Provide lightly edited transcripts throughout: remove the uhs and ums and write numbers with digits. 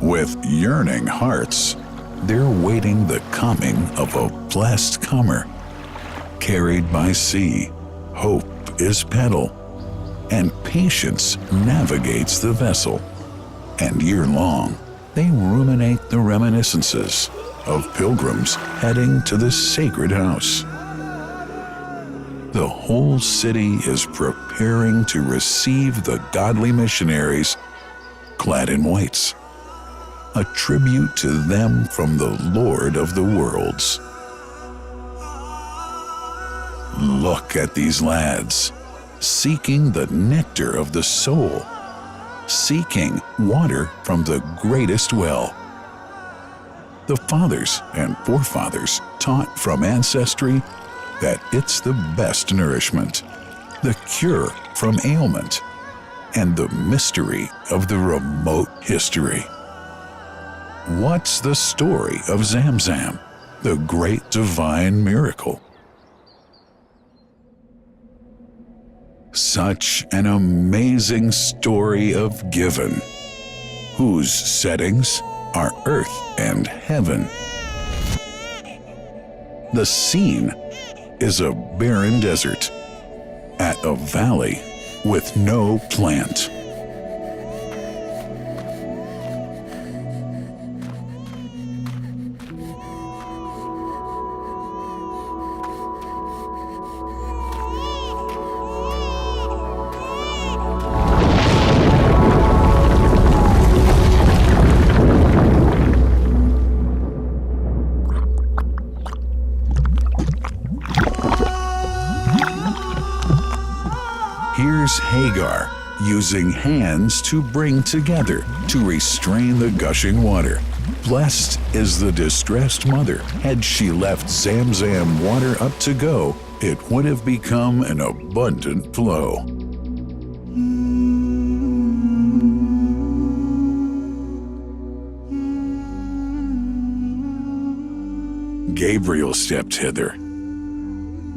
With yearning hearts, they're waiting the coming of a blessed comer. Carried by sea, hope is pedal, and patience navigates the vessel. And year-long, they ruminate the reminiscences of pilgrims heading to the sacred house. The whole city is preparing to receive the godly missionaries clad in whites, a tribute to them from the Lord of the worlds. Look at these lads, seeking the nectar of the soul, seeking water from the greatest well. The fathers and forefathers taught from ancestry that it's the best nourishment, the cure from ailment, and the mystery of the remote history. What's the story of Zam Zam, the great divine miracle? Such an amazing story of giving, whose settings are earth and heaven. The scene is a barren desert at a valley with no plant. Here's Hagar, using hands to bring together, to restrain the gushing water. Blessed is the distressed mother. Had she left Zam Zam water up to go, it would have become an abundant flow. Gabriel stepped hither.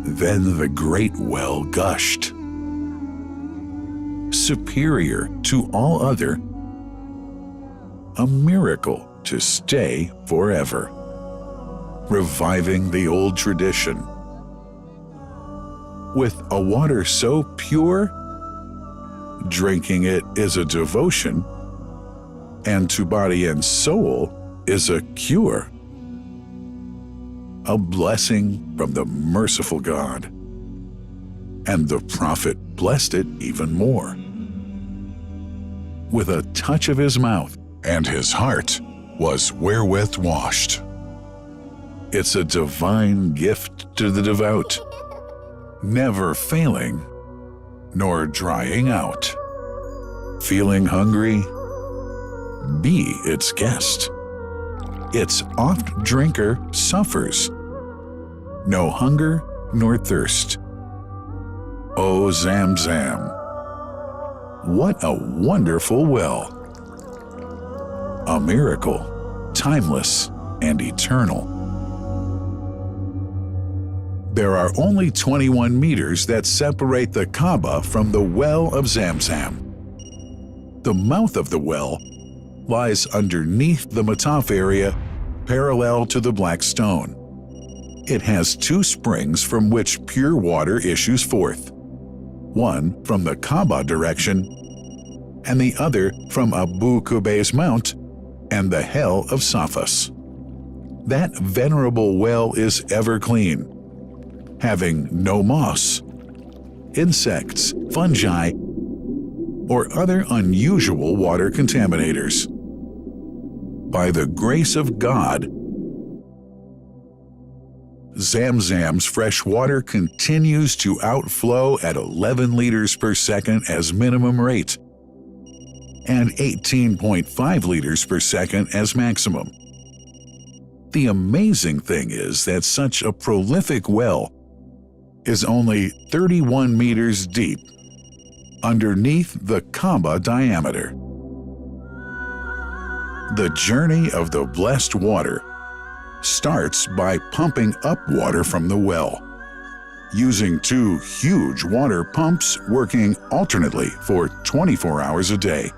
Then the great well gushed. Superior to all other, a miracle to stay forever, reviving the old tradition. With a water so pure, drinking it is a devotion, and to body and soul is a cure, a blessing from the merciful God. And the prophet blessed it even more. With a touch of his mouth, and his heart was wherewith washed. It's a divine gift to the devout, never failing nor drying out. Feeling hungry? Be its guest. Its oft drinker suffers no hunger nor thirst. O Zam Zam, what a wonderful well! A miracle, timeless and eternal. There are only 21 meters that separate the Kaaba from the well of Zam Zam. The mouth of the well lies underneath the Mataf area, parallel to the Black Stone. It has two springs from which pure water issues forth, one from the Kaaba direction and the other from Abu Qubay's Mount and the Hell of Safas. That venerable well is ever clean, having no moss, insects, fungi, or other unusual water contaminators. By the grace of God, Zam Zam's fresh water continues to outflow at 11 liters per second as minimum rate and 18.5 liters per second as maximum. The amazing thing is that such a prolific well is only 31 meters deep underneath the Kaaba diameter. The journey of the blessed water starts by pumping up water from the well, using two huge water pumps working alternately for 24 hours a day.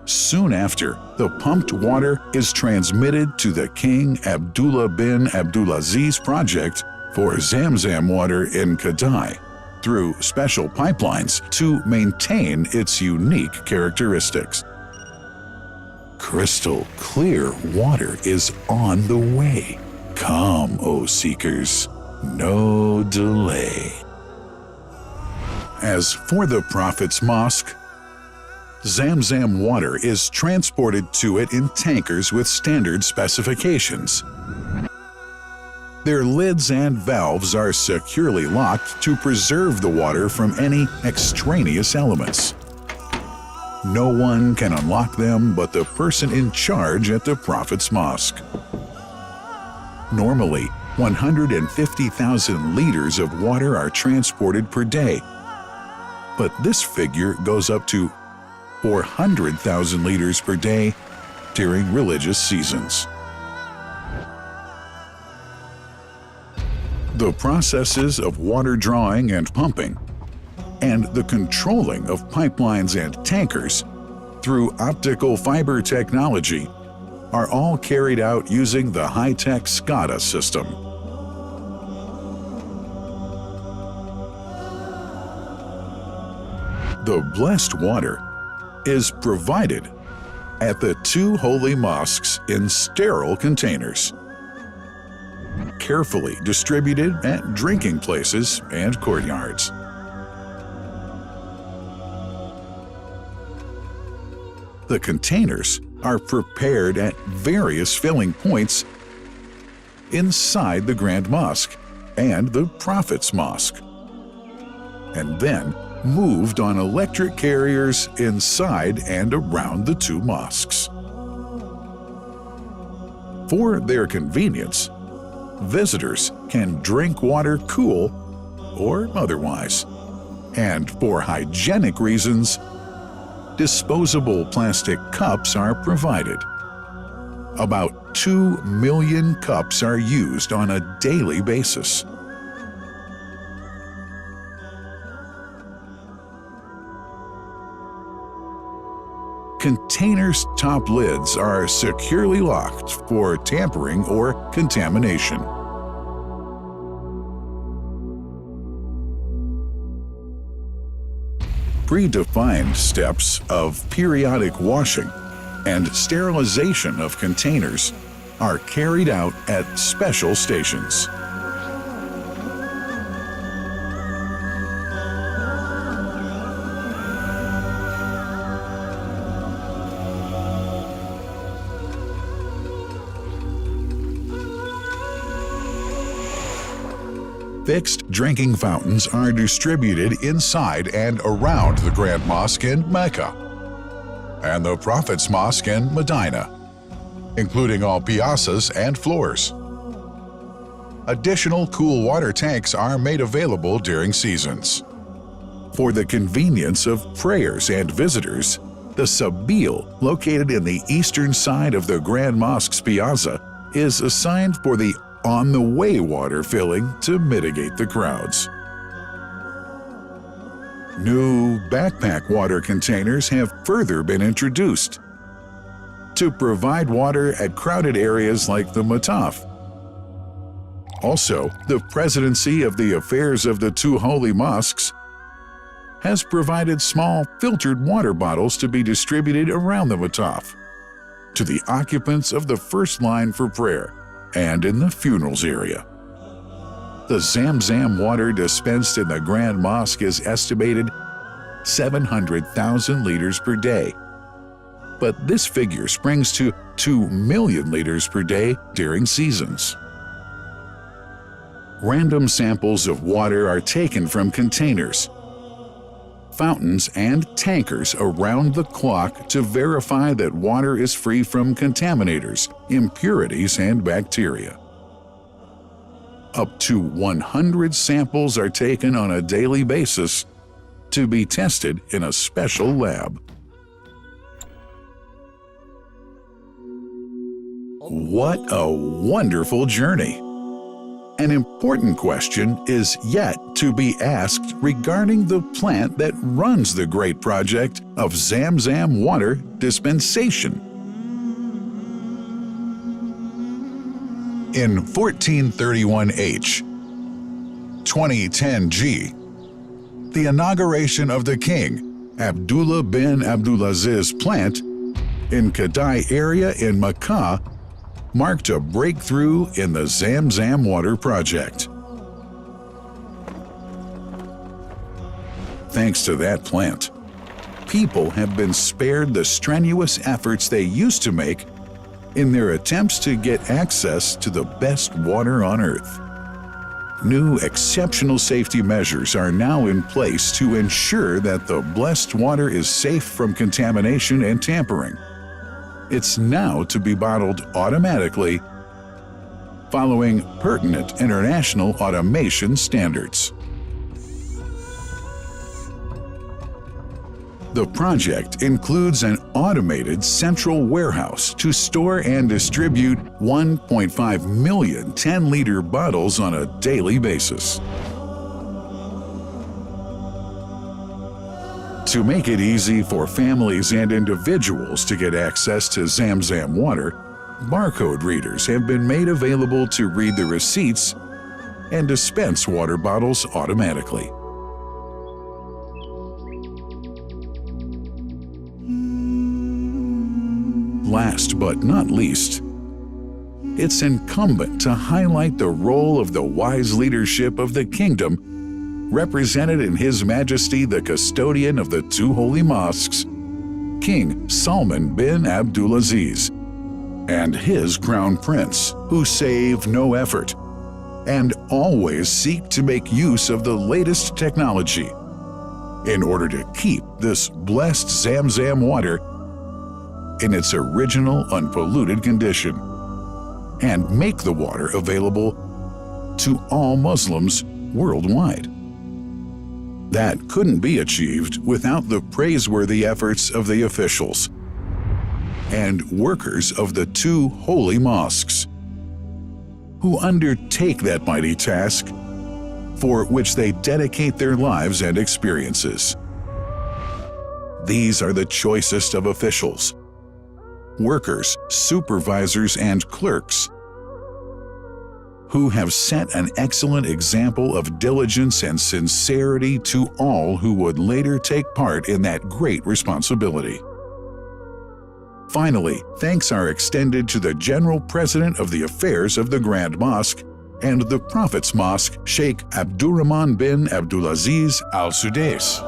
Soon after, the pumped water is transmitted to the King Abdullah bin Abdulaziz project for Zam Zam Water in Kadai through special pipelines to maintain its unique characteristics. Crystal clear water is on the way. Come, O seekers, no delay. As for the Prophet's Mosque, Zam Zam water is transported to it in tankers with standard specifications. Their lids and valves are securely locked to preserve the water from any extraneous elements. No one can unlock them but the person in charge at the Prophet's Mosque. Normally, 150,000 liters of water are transported per day, but this figure goes up to 400,000 liters per day during religious seasons. The processes of water drawing and pumping, and the controlling of pipelines and tankers through optical fiber technology are all carried out using the high-tech SCADA system. The blessed water is provided at the 2 holy mosques in sterile containers, carefully distributed at drinking places and courtyards. The containers are prepared at various filling points inside the Grand Mosque and the Prophet's Mosque, and then moved on electric carriers inside and around the 2 mosques. For their convenience, visitors can drink water cool or otherwise, and for hygienic reasons, disposable plastic cups are provided. About 2 million cups are used on a daily basis. Containers' top lids are securely locked for tampering or contamination. Predefined steps of periodic washing and sterilization of containers are carried out at special stations. Fixed drinking fountains are distributed inside and around the Grand Mosque in Mecca and the Prophet's Mosque in Medina, including all piazzas and floors. Additional cool water tanks are made available during seasons. For the convenience of prayers and visitors, the Sabil, located in the eastern side of the Grand Mosque's piazza, is assigned for the on-the-way water filling to mitigate the crowds. New backpack water containers have further been introduced to provide water at crowded areas like the Mataf. Also, the Presidency of the Affairs of the 2 Holy Mosques has provided small filtered water bottles to be distributed around the Mataf to the occupants of the first line for prayer and in the funerals area. The Zam Zam water dispensed in the Grand Mosque is estimated 700,000 liters per day, but this figure springs to 2 million liters per day during seasons. Random samples of water are taken from containers, fountains, and tankers around the clock to verify that water is free from contaminators, impurities, and bacteria. Up to 100 samples are taken on a daily basis to be tested in a special lab. What a wonderful journey! An important question is yet to be asked regarding the plant that runs the great project of Zam Zam Water Dispensation. In 1431H, 2010G, the inauguration of the king, Abdullah bin Abdulaziz plant in Kadai area in Mecca marked a breakthrough in the Zam Zam Water project. Thanks to that plant, people have been spared the strenuous efforts they used to make in their attempts to get access to the best water on earth. New exceptional safety measures are now in place to ensure that the blessed water is safe from contamination and tampering. It's now to be bottled automatically following pertinent international automation standards. The project includes an automated central warehouse to store and distribute 1.5 million 10-liter bottles on a daily basis. To make it easy for families and individuals to get access to Zam Zam water, barcode readers have been made available to read the receipts and dispense water bottles automatically. Last but not least, it's incumbent to highlight the role of the wise leadership of the kingdom represented in His Majesty the Custodian of the two Holy Mosques, King Salman bin Abdulaziz, and his Crown Prince, who save no effort and always seek to make use of the latest technology in order to keep this blessed Zam Zam water in its original unpolluted condition and make the water available to all Muslims worldwide. That couldn't be achieved without the praiseworthy efforts of the officials and workers of the two holy mosques, who undertake that mighty task for which they dedicate their lives and experiences. These are the choicest of officials, workers, supervisors, and clerks, who have set an excellent example of diligence and sincerity to all who would later take part in that great responsibility. Finally, thanks are extended to the General President of the Affairs of the Grand Mosque and the Prophet's Mosque, Sheikh Abdurrahman bin Abdulaziz Al Sudais.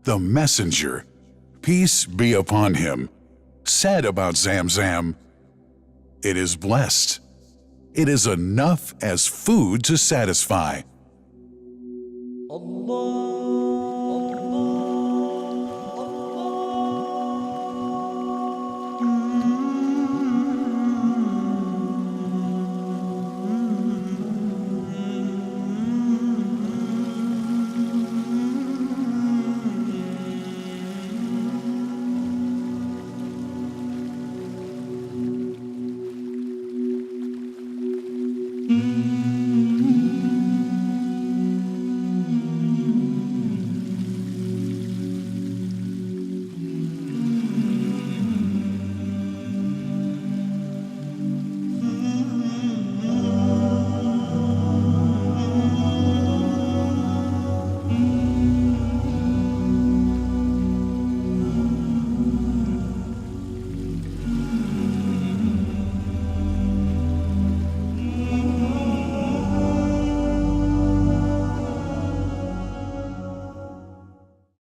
The messenger, peace be upon him, said about Zam Zam, "It is blessed. It is enough as food to satisfy." Allah.